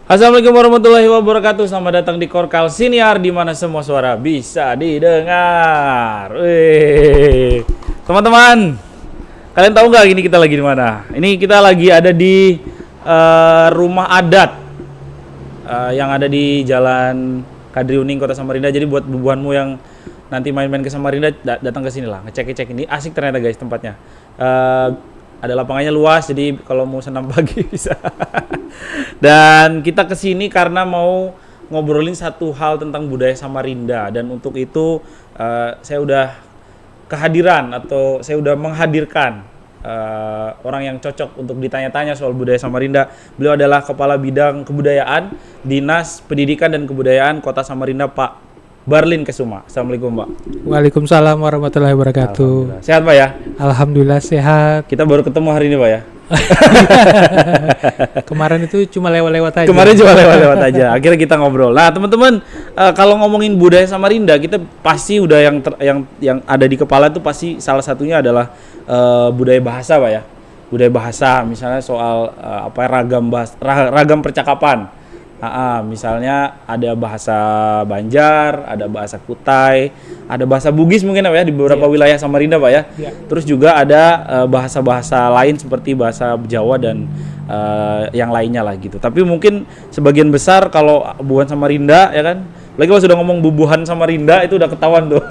Assalamualaikum warahmatullahi wabarakatuh. Selamat datang di Korkal Siniar, di mana semua suara bisa didengar. Wih. Teman-teman, kalian tahu nggak ini kita lagi di mana? Ini kita lagi ada di rumah adat yang ada di Jalan Kadri Uning, Kota Samarinda. Jadi buat bubuhanmu yang nanti main-main ke Samarinda, datang ke sini lah, ngecek ini. Asik ternyata guys tempatnya. Ada lapangannya luas, jadi kalau mau senam pagi bisa. Dan kita kesini karena mau ngobrolin satu hal tentang budaya Samarinda. Dan untuk itu saya udah kehadiran atau saya udah menghadirkan orang yang cocok untuk ditanya-tanya soal budaya Samarinda. Beliau adalah Kepala Bidang Kebudayaan Dinas Pendidikan dan Kebudayaan Kota Samarinda, Pak Barlin Kesuma. Assalamualaikum, Pak. Waalaikumsalam warahmatullahi wabarakatuh. Sehat, Pak ya? Alhamdulillah sehat. Kita baru ketemu hari ini, Pak ya? Kemarin itu cuma lewat-lewat aja. Kemarin cuma lewat-lewat aja. Akhirnya kita ngobrol. Nah, teman-teman, kalau ngomongin budaya Samarinda, kita pasti udah yang ada di kepala itu pasti salah satunya adalah budaya bahasa, Pak ya. Budaya bahasa, misalnya soal ragam percakapan. Misalnya ada bahasa Banjar, ada bahasa Kutai, ada bahasa Bugis mungkin Pak ya di beberapa wilayah Samarinda, Pak ya. Terus juga ada bahasa-bahasa lain seperti bahasa Jawa dan yang lainnya lah gitu. Tapi mungkin sebagian besar kalau bubuhan Samarinda ya kan, lagi kalau sudah ngomong bubuhan Samarinda itu udah ketahuan tuh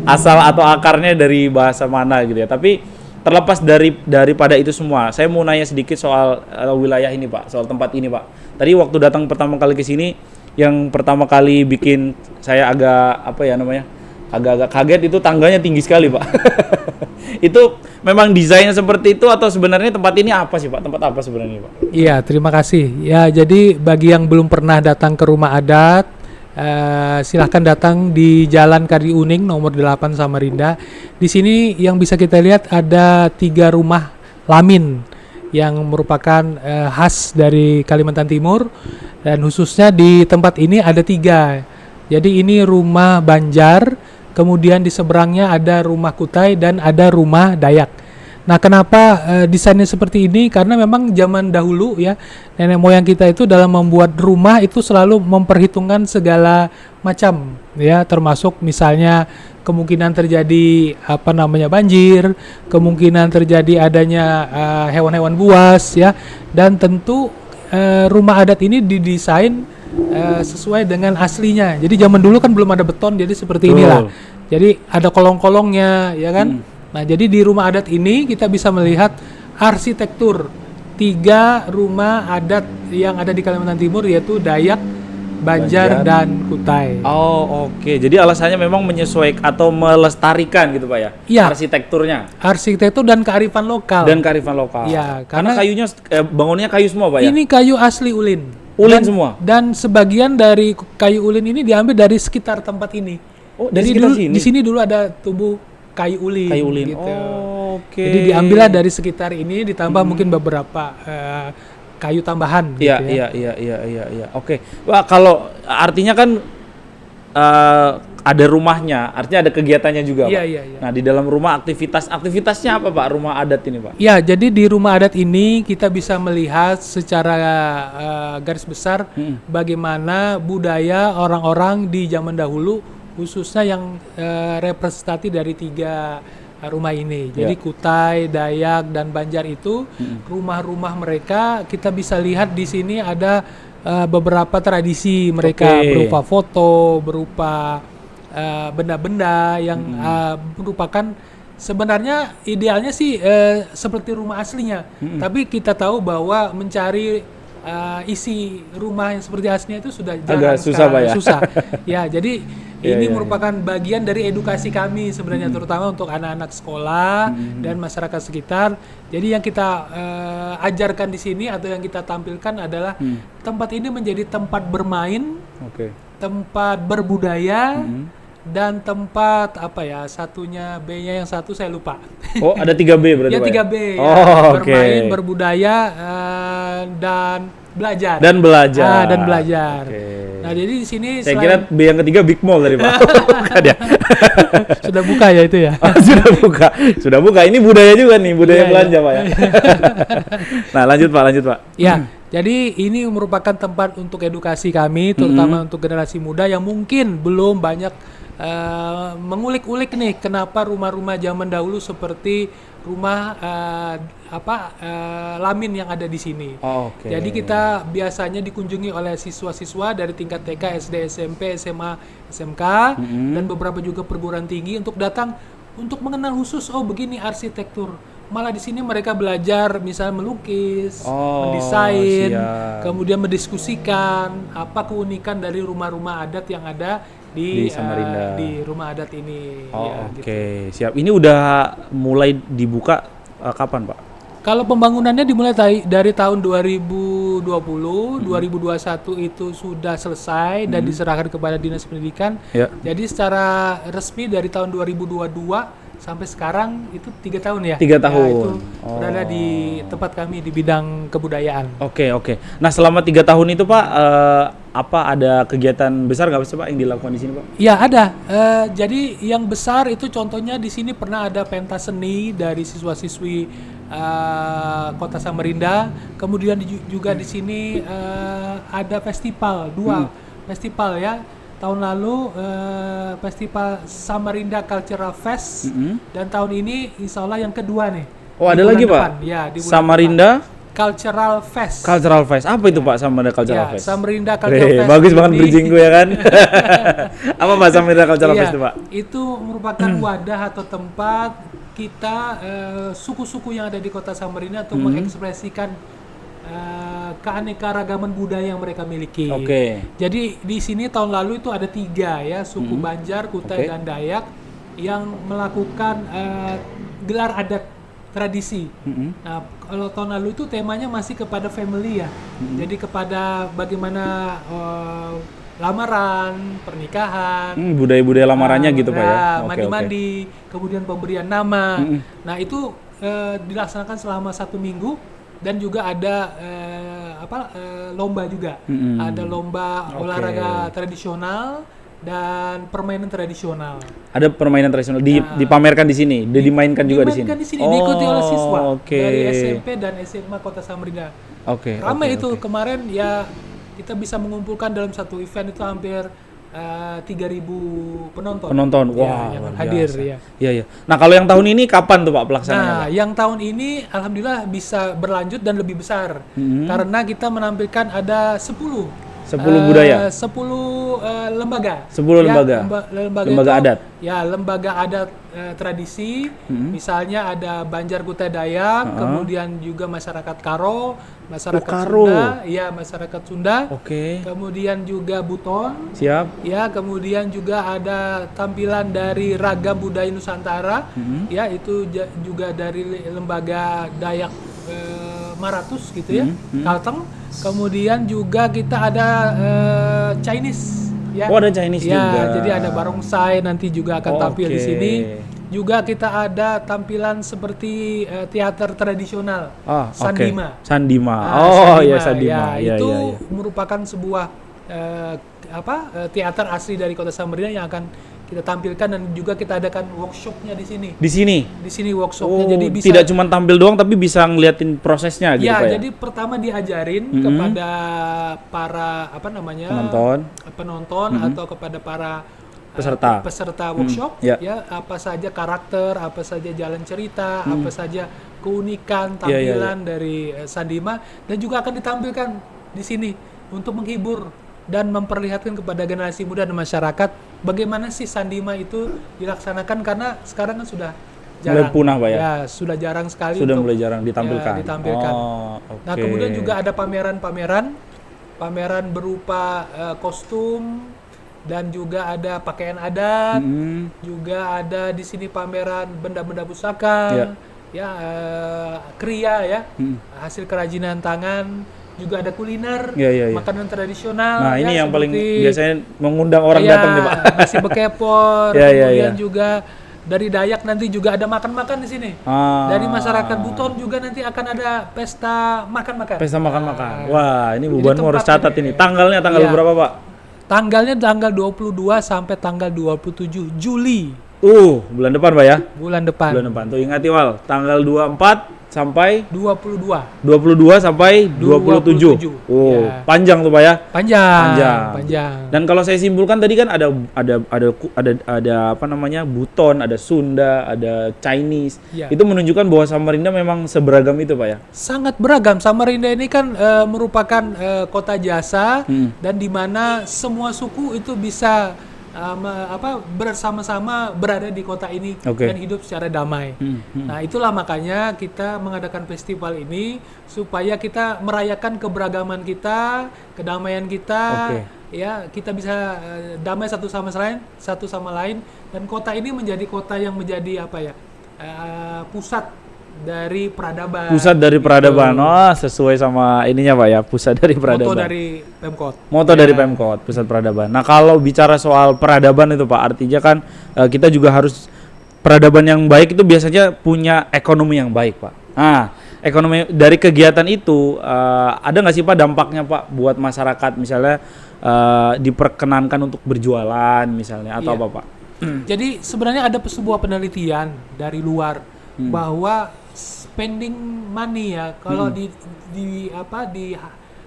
asal atau akarnya dari bahasa mana gitu ya. Tapi terlepas daripada itu semua, saya mau nanya sedikit soal wilayah ini, Pak, soal tempat ini, Pak. Tadi waktu datang pertama kali ke sini, yang pertama kali bikin saya agak kaget itu tangganya tinggi sekali, Pak. Itu memang desainnya seperti itu atau sebenarnya tempat ini apa sih, Pak? Tempat apa sebenarnya, Pak? Iya, terima kasih. Ya, jadi bagi yang belum pernah datang ke rumah adat, silahkan datang di Jalan Kadri Uning nomor 8 Samarinda. Di sini yang bisa kita lihat ada 3 rumah lamin yang merupakan khas dari Kalimantan Timur, dan khususnya di tempat ini ada 3. Jadi ini rumah Banjar, kemudian di seberangnya ada rumah Kutai dan ada rumah Dayak. Nah, kenapa desainnya seperti ini? Karena memang zaman dahulu ya, nenek moyang kita itu dalam membuat rumah itu selalu memperhitungkan segala macam ya, termasuk misalnya kemungkinan terjadi banjir, kemungkinan terjadi adanya hewan-hewan buas ya, dan tentu rumah adat ini didesain sesuai dengan aslinya. Jadi zaman dulu kan belum ada beton, jadi seperti inilah. Jadi ada kolong-kolongnya ya kan. Nah, jadi di rumah adat ini kita bisa melihat arsitektur 3 rumah adat yang ada di Kalimantan Timur, yaitu Dayak, Banjar dan Kutai. Oh, oke. Jadi alasannya memang menyesuaikan atau melestarikan gitu, Pak ya? Iya. Arsitektur dan kearifan lokal. Iya, karena kayunya bangunnya kayu semua, Pak ya? Ini kayu asli ulin. Semua. Dan sebagian dari kayu ulin ini diambil dari sekitar tempat ini. Oh, dari sekitar sini. Di sini dulu ada tubuh kayu ulin. Gitu. Oh, oke. Jadi diambillah dari sekitar ini, ditambah mungkin beberapa kayu tambahan. Iya. Oke. Wah, kalau artinya kan ada rumahnya, artinya ada kegiatannya juga, Pak. Iya. Nah, di dalam rumah aktivitasnya apa, Pak? Rumah adat ini, Pak? Ya, jadi di rumah adat ini kita bisa melihat secara garis besar bagaimana budaya orang-orang di zaman dahulu, khususnya yang representatif dari 3 rumah ini. Jadi Kutai, Dayak, dan Banjar itu rumah-rumah mereka kita bisa lihat di sini ada beberapa tradisi mereka, berupa foto, berupa benda-benda yang merupakan sebenarnya idealnya sih seperti rumah aslinya. Tapi kita tahu bahwa mencari isi rumah yang seperti aslinya itu sudah agak susah, Pak ya. Susah. Ya, jadi ini merupakan bagian dari edukasi kami sebenarnya, terutama untuk anak-anak sekolah dan masyarakat sekitar. Jadi yang kita ajarkan di sini atau yang kita tampilkan adalah tempat ini menjadi tempat bermain, tempat berbudaya, dan tempat satunya B-nya yang satu saya lupa. Oh, ada 3B berarti, ya? 3B. Bermain, berbudaya, dan belajar. Dan belajar. Nah, jadi di sini saya kira B yang ketiga Big Mall tadi, Pak. Bukan ya? Sudah buka ya itu ya? Sudah buka. Ini budaya juga nih, budaya belanja, Pak ya. Nah, lanjut Pak. Ya, Jadi ini merupakan tempat untuk edukasi kami, terutama untuk generasi muda yang mungkin belum banyak mengulik-ulik nih kenapa rumah-rumah zaman dahulu seperti rumah Lamin yang ada di sini. Oke. Jadi kita biasanya dikunjungi oleh siswa-siswa dari tingkat TK, SD, SMP, SMA, SMK, dan beberapa juga perguruan tinggi untuk datang untuk mengenal khusus begini arsitektur. Malah di sini mereka belajar misalnya melukis, mendesain, siap. kemudian mendiskusikan apa keunikan dari rumah-rumah adat yang ada Di Samarinda. di rumah adat ini. Oke, siap. Ini udah mulai dibuka kapan, Pak? Kalau pembangunannya dimulai dari tahun 2020, 2021 itu sudah selesai dan diserahkan kepada Dinas Pendidikan. Ya. Jadi secara resmi dari tahun 2022 sampai sekarang itu 3 tahun ya. 3 tahun. Ya, itu berada di tempat kami di bidang kebudayaan. Oke. Nah, selama 3 tahun itu, Pak, apa ada kegiatan besar nggak sih, Pak, yang dilakukan di sini, Pak? Ya ada. Jadi yang besar itu contohnya di sini pernah ada pentas seni dari siswa-siswi Kota Samarinda. Kemudian juga di sini ada festival, 2 festival ya. Tahun lalu festival Samarinda Cultural Fest dan tahun ini insya Allah yang kedua nih. Oh, di ada lagi, bulan Pak? depan. Ya, di bulan Samarinda depan. Cultural Fest. Cultural Fest. Apa itu, Pak, Samarinda Cultural Ya, Fest? Samarinda Cultural Fest. Bagus banget Jadi- bridging gue ya kan. Apa, Pak, Samarinda Cultural Iya, Fest itu, Pak? itu merupakan wadah atau tempat kita suku-suku yang ada di Kota Samarinda untuk mengekspresikan keanekaragaman budaya yang mereka miliki. Oke. Jadi di sini tahun lalu itu ada 3 ya, suku Banjar, Kutai, Oke. dan Dayak yang melakukan gelar adat tradisi. Nah, kalau tahun lalu itu temanya masih kepada family ya. Jadi kepada bagaimana lamaran, pernikahan, Budaya-budaya lamarannya gitu, Pak ya. Oke, mandi-mandi, kemudian pemberian nama. Nah, itu dilaksanakan selama 1 minggu dan juga ada lomba juga. Ada lomba olahraga tradisional dan permainan tradisional. Ada permainan tradisional dipamerkan di sini, dimainkan juga di sini. Dimainkan di sini, diikuti oleh siswa Oke. dari SMP dan SMA Kota Samarinda. Oke. Ramai oke, itu oke. kemarin ya, kita bisa mengumpulkan dalam satu event itu hampir 3.000 penonton. Penonton. Ya, Wah, yang luar hadir biasa. ya. Iya, iya. Nah, kalau yang tahun ini kapan tuh, Pak, pelaksanaannya, Nah, Pak? yang tahun ini alhamdulillah bisa berlanjut dan lebih besar. Karena kita menampilkan ada 10 10 budaya. 10 lembaga. 10 Ya, lembaga. lembaga Lembaga itu, adat. Ya, lembaga adat tradisi. Misalnya ada Banjar Kutai Dayak, kemudian juga masyarakat Karo, masyarakat Karo. Sunda, ya masyarakat Sunda. Oke. Kemudian juga Buton. Siap. Ya, kemudian juga ada tampilan dari Ragam Budaya Nusantara. Ya, itu juga dari lembaga Dayak Maratus gitu ya, Kalteng. Kemudian juga kita ada Chinese ya. Oh, ada Chinese ya, juga. jadi ada barongsai nanti juga akan tampil di Oke. sini. Juga kita ada tampilan seperti teater tradisional, Ah, oke. Sandima. Sandima. Ah, Oh, Sandima. iya Sandima. Ya, Iya, itu iya, iya. merupakan sebuah teater asli dari Kota Samarinda yang akan kita tampilkan dan juga kita adakan workshopnya di sini. Di sini. Di sini Oh, workshopnya, jadi bisa tidak cuma tampil doang tapi bisa ngeliatin prosesnya gitu, ya, Pak ya. jadi pertama diajarin kepada para penonton atau kepada para peserta workshop ya. ya, apa saja karakter, apa saja jalan cerita, apa saja keunikan Ya, ya, ya. tampilan dari Sandima, dan juga akan ditampilkan di sini untuk menghibur dan memperlihatkan kepada generasi muda dan masyarakat bagaimana sih Sandima itu dilaksanakan, karena sekarang kan sudah Mulai jarang. punah, Pak ya? Sudah jarang sekali Sudah untuk mulai jarang ditampilkan. ya, ditampilkan. Oh, oke. Nah, kemudian juga ada pameran berupa kostum, dan juga ada pakaian adat, juga ada di sini pameran benda-benda pusaka, kriya ya, hasil kerajinan tangan, juga ada kuliner, Ya. makanan tradisional. Nah, ini ya, yang paling seperti- biasanya mengundang orang ya, datang nih, Pak. nasi bekepor, Ya, kemudian ya. juga dari Dayak nanti juga ada makan-makan di sini. Ah. Dari masyarakat Buton juga nanti akan ada pesta makan-makan. Pesta makan-makan. Nah, Wah, ini jadi Bubanmu harus tempat catat ini. ini. Tanggalnya tanggal Iya. berapa, Pak? Tanggalnya tanggal 22 sampai tanggal 27 Juli Bulan depan, Pak ya. bulan depan. Bulan depan. Tuh ingat, Wal. Tanggal 24 sampai 22. 22 sampai 27. 27. Oh, Ya. panjang tuh Pak ya. Panjang. Dan kalau saya simpulkan tadi kan ada apa namanya? Buton, ada Sunda, ada Chinese. Ya. Itu menunjukkan bahwa Samarinda memang seberagam itu Pak ya. Sangat beragam. Samarinda ini kan merupakan kota jasa dan di mana semua suku itu bisa bersama-sama berada di kota ini Oke. dan hidup secara damai. Nah, itulah makanya kita mengadakan festival ini supaya kita merayakan keberagaman kita, kedamaian kita, Oke. ya kita bisa damai satu sama lain dan kota ini menjadi kota yang menjadi pusat dari peradaban. Pusat dari gitu. peradaban. Oh, sesuai sama ininya Pak ya, pusat dari peradaban. Moto dari Pemkot. Moto dari Pemkot, pusat peradaban. Nah, kalau bicara soal peradaban itu Pak, artinya kan kita juga harus peradaban yang baik itu biasanya punya ekonomi yang baik Pak. Nah, ekonomi dari kegiatan itu ada nggak sih Pak dampaknya Pak buat masyarakat misalnya diperkenankan untuk berjualan misalnya atau Iya. apa Pak? Jadi sebenarnya ada sebuah penelitian dari luar bahwa spending money ya kalau di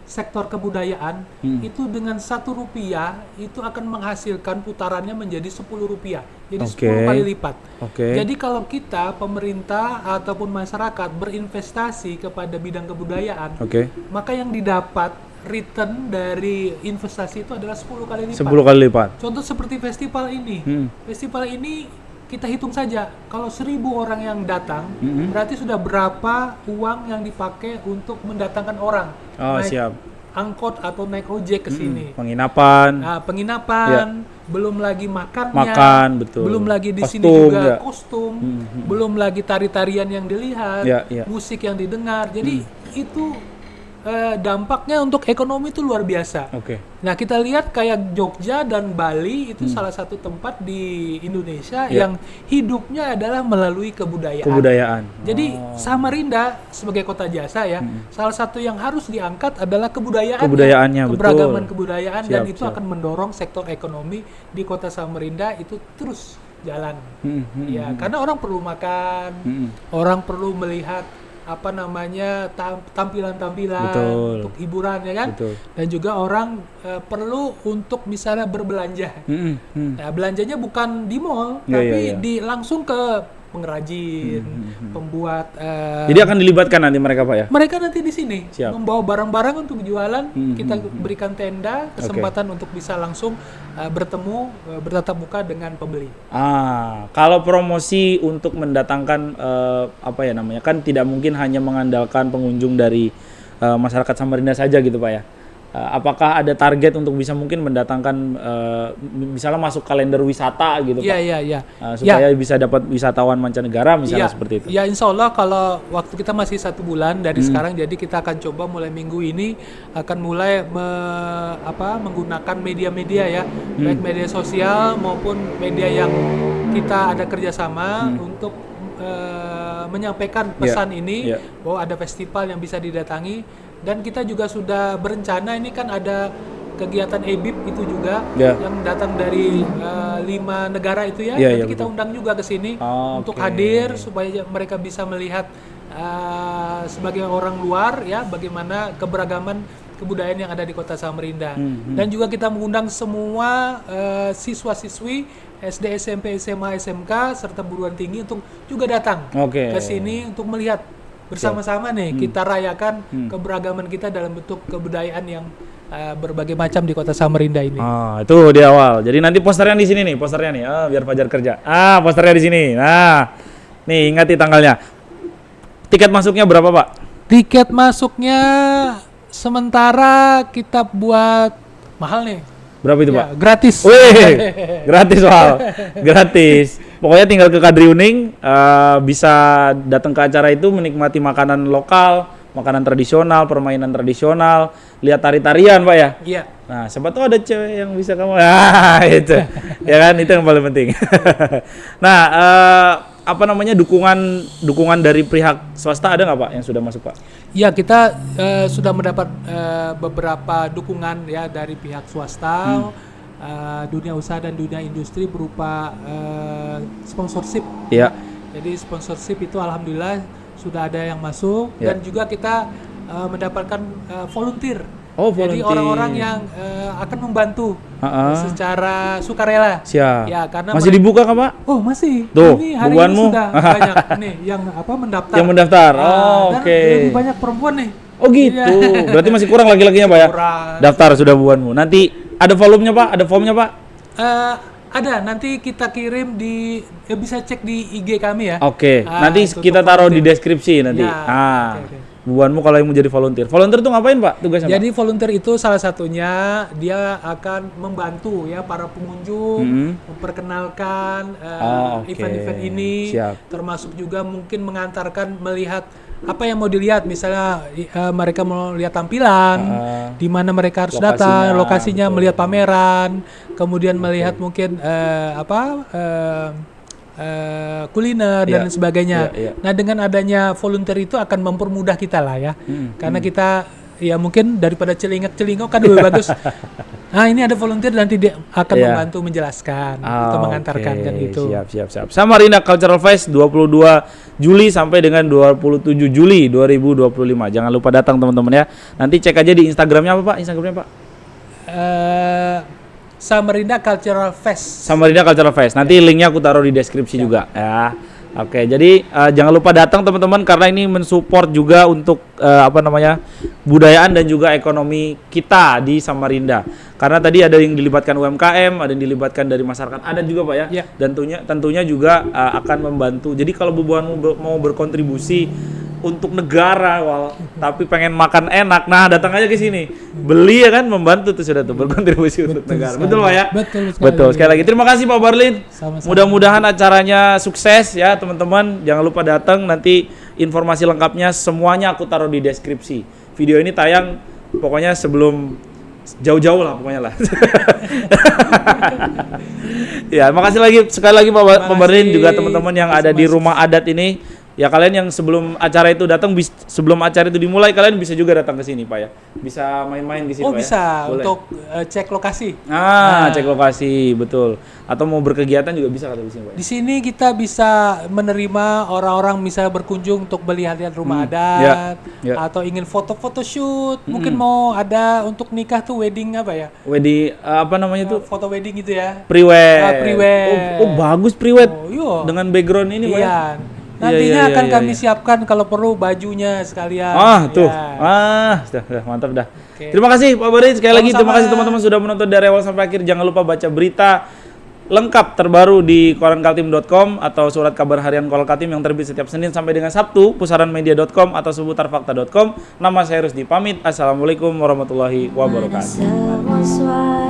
sektor kebudayaan itu dengan Rp1 itu akan menghasilkan putarannya menjadi Rp10. Jadi Oke. 10 kali lipat. Oke. Jadi kalau kita pemerintah ataupun masyarakat berinvestasi kepada bidang kebudayaan, Oke. maka yang didapat return dari investasi itu adalah 10 kali lipat. 10 kali lipat. Contoh seperti festival ini. Festival ini kita hitung saja, kalau 1.000 orang yang datang, berarti sudah berapa uang yang dipakai untuk mendatangkan orang Oh, naik siap. angkot atau naik ojek ke sini. Penginapan. Nah, penginapan, belum lagi makannya, Makan, betul. belum lagi di sini Kostum, juga ya. kostum, belum lagi tari-tarian yang dilihat, Ya. musik yang didengar. Jadi itu dampaknya untuk ekonomi itu luar biasa. Oke. Nah, kita lihat kayak Jogja dan Bali itu salah satu tempat di Indonesia Ya. yang hidupnya adalah melalui kebudayaan. Kebudayaan. Jadi Samarinda sebagai kota jasa ya, salah satu yang harus diangkat adalah kebudayaannya, Kebudayaannya, keberagaman betul. kebudayaan dan Siap, itu siap. akan mendorong sektor ekonomi di kota Samarinda itu terus jalan. Ya, karena orang perlu makan, orang perlu melihat tampilan-tampilan Betul. untuk hiburan ya kan, Betul. dan juga orang perlu untuk misalnya berbelanja. Nah, belanjanya bukan di mall, Iya, tapi iya. langsung ke pengrajin, pembuat. Jadi akan dilibatkan nanti mereka Pak ya? Mereka nanti di sini Siap. membawa barang-barang untuk jualan. Kita berikan tenda, kesempatan untuk bisa langsung bertemu, bertatap muka dengan pembeli. Kalau promosi untuk mendatangkan kan tidak mungkin hanya mengandalkan pengunjung dari masyarakat Samarinda saja gitu Pak ya. Apakah ada target untuk bisa mungkin mendatangkan misalnya masuk kalender wisata gitu Pak? Iya. Supaya bisa dapat wisatawan mancanegara misalnya seperti itu. Ya, insya Allah kalau waktu kita masih 1 bulan dari sekarang, jadi kita akan coba mulai minggu ini akan mulai menggunakan media-media ya, baik media sosial maupun media yang kita ada kerjasama untuk menyampaikan pesan ini bahwa ada festival yang bisa didatangi. Dan kita juga sudah berencana, ini kan ada kegiatan EBIP itu juga yang datang dari 5 negara itu ya. Nanti kita undang juga ke sini untuk hadir supaya mereka bisa melihat sebagai orang luar ya bagaimana keberagaman kebudayaan yang ada di Kota Samarinda. Dan juga kita mengundang semua siswa-siswi SD, SMP, SMA, SMK serta perguruan tinggi untuk juga datang ke sini untuk melihat bersama-sama nih kita rayakan keberagaman kita dalam bentuk kebudayaan yang berbagai macam di Kota Samarinda ini. Itu di awal. Jadi nanti posternya di sini nih, posternya nih. Biar Fajar kerja. Posternya di sini. Nah, nih ingati tanggalnya. Tiket masuknya berapa Pak? Tiket masuknya sementara kita buat mahal nih. Berapa itu Ya, Pak? gratis. Wih, gratis Pak. Gratis. Pokoknya tinggal ke Kadri Uning, bisa datang ke acara itu menikmati makanan lokal, makanan tradisional, permainan tradisional, lihat tari-tarian Pak ya. Iya. Nah, siapa tahu ada cewek yang bisa kamu. Itu. Ya kan, itu yang paling penting. Nah, dukungan dari pihak swasta ada nggak Pak yang sudah masuk Pak? Ya, kita sudah mendapat beberapa dukungan ya dari pihak swasta, dunia usaha dan dunia industri berupa sponsorship. Iya. Jadi sponsorship itu alhamdulillah sudah ada yang masuk Ya. dan juga kita mendapatkan volunteer. Oh, Jadi volunteer. orang-orang yang akan membantu Ah, ah. secara sukarela. Siap. Ya, karena Masih dibuka kan, Pak? Oh, masih. Tuh, ini hari bebanmu. ini sudah banyak nih yang mendaftar. Yang mendaftar. Ah, Oh, dan oke. lebih banyak perempuan nih. Oh gitu. Iya. Berarti masih kurang laki-lakinya, Pak ya? Kurang. Daftar sudah buanmu. Nanti ada volumenya, Pak? Ada formnya, Pak? Ada, nanti kita kirim bisa cek di IG kami ya. Oke. Nanti itu kita untuk taruh di volunteer. deskripsi nanti. Ya, oke. Buanmu kalau yang mau jadi volunteer. Volunteer tuh ngapain, Pak? Tugasnya, Pak? Jadi volunteer itu salah satunya dia akan membantu ya para pengunjung memperkenalkan oke. event-event ini, Siap. termasuk juga mungkin mengantarkan melihat apa yang mau dilihat, misalnya mereka mau lihat tampilan, di mana mereka harus datang, lokasinya, betul. melihat pameran, kemudian melihat mungkin kuliner dan lain sebagainya. Iya. Nah, dengan adanya volunteer itu akan mempermudah kita lah ya. Karena kita ya mungkin daripada celingak-celingok kan lebih bagus. Nah, ini ada volunteer nanti dia akan membantu menjelaskan atau mengantarkan kan gitu. Siap. Samarinda Cultural Fest 22 Juli sampai dengan 27 Juli 2025. Jangan lupa datang teman-teman ya. Nanti cek aja di Instagramnya apa, Pak? Instagramnya, Pak? Samarinda Cultural Fest. Samarinda Cultural Fest. Nanti linknya aku taruh di deskripsi juga ya. Oke, jadi jangan lupa datang teman-teman karena ini mensupport juga untuk budayaan dan juga ekonomi kita di Samarinda. Karena tadi ada yang dilibatkan UMKM, ada yang dilibatkan dari masyarakat adat juga, Pak ya. Ya. Dan tentunya juga akan membantu. Jadi kalau bubuanmu mau berkontribusi untuk negara, tapi pengen makan enak, nah datang aja ke sini. Beli ya kan, membantu tuh sudah tuh berkontribusi untuk negara. sekali. Betul, Pak ya? Betul Sekali lagi. Terima kasih Pak Barlin. Sama-sama. Mudah-mudahan acaranya sukses ya, teman-teman. Jangan lupa datang, nanti informasi lengkapnya semuanya aku taruh di deskripsi. Video ini tayang pokoknya sebelum jauh-jauh lah pokoknya lah. Ya, makasih sekali lagi Pak Barlin, juga teman-teman yang ada di rumah adat ini. Ya kalian yang sebelum acara itu datang, sebelum acara itu dimulai, kalian bisa juga datang ke sini, Pak ya. Bisa main-main di sini, Oh, Pak bisa ya. Boleh. untuk cek lokasi. Cek lokasi, betul. Atau mau berkegiatan juga bisa kata di sini, Pak. Di sini kita bisa menerima orang-orang misalnya berkunjung untuk melihat rumah adat, atau ingin foto-foto shoot, mungkin mau ada untuk nikah tuh wedding apa ya? Wedding apa namanya tuh? Foto wedding gitu ya. Priwet. Priwet. Oh, bagus priwet. Oh, iya. Dengan background ini, Pak. Iya. Ya? Nantinya Iya, akan iya, kami iya. siapkan kalau perlu bajunya sekalian. Tuh. Ya. Sudah mantap dah. Oke. Terima kasih Pak Barlin sekali lagi. Sama-sama. Terima kasih teman-teman sudah menonton dari awal sampai akhir. Jangan lupa baca berita lengkap terbaru di korankaltim.com atau surat kabar harian Koran Kaltim yang terbit setiap Senin sampai dengan Sabtu, pusaranmedia.com atau seputarfakta.com. Nama saya Rusdi pamit. Assalamualaikum warahmatullahi wabarakatuh. Semua suara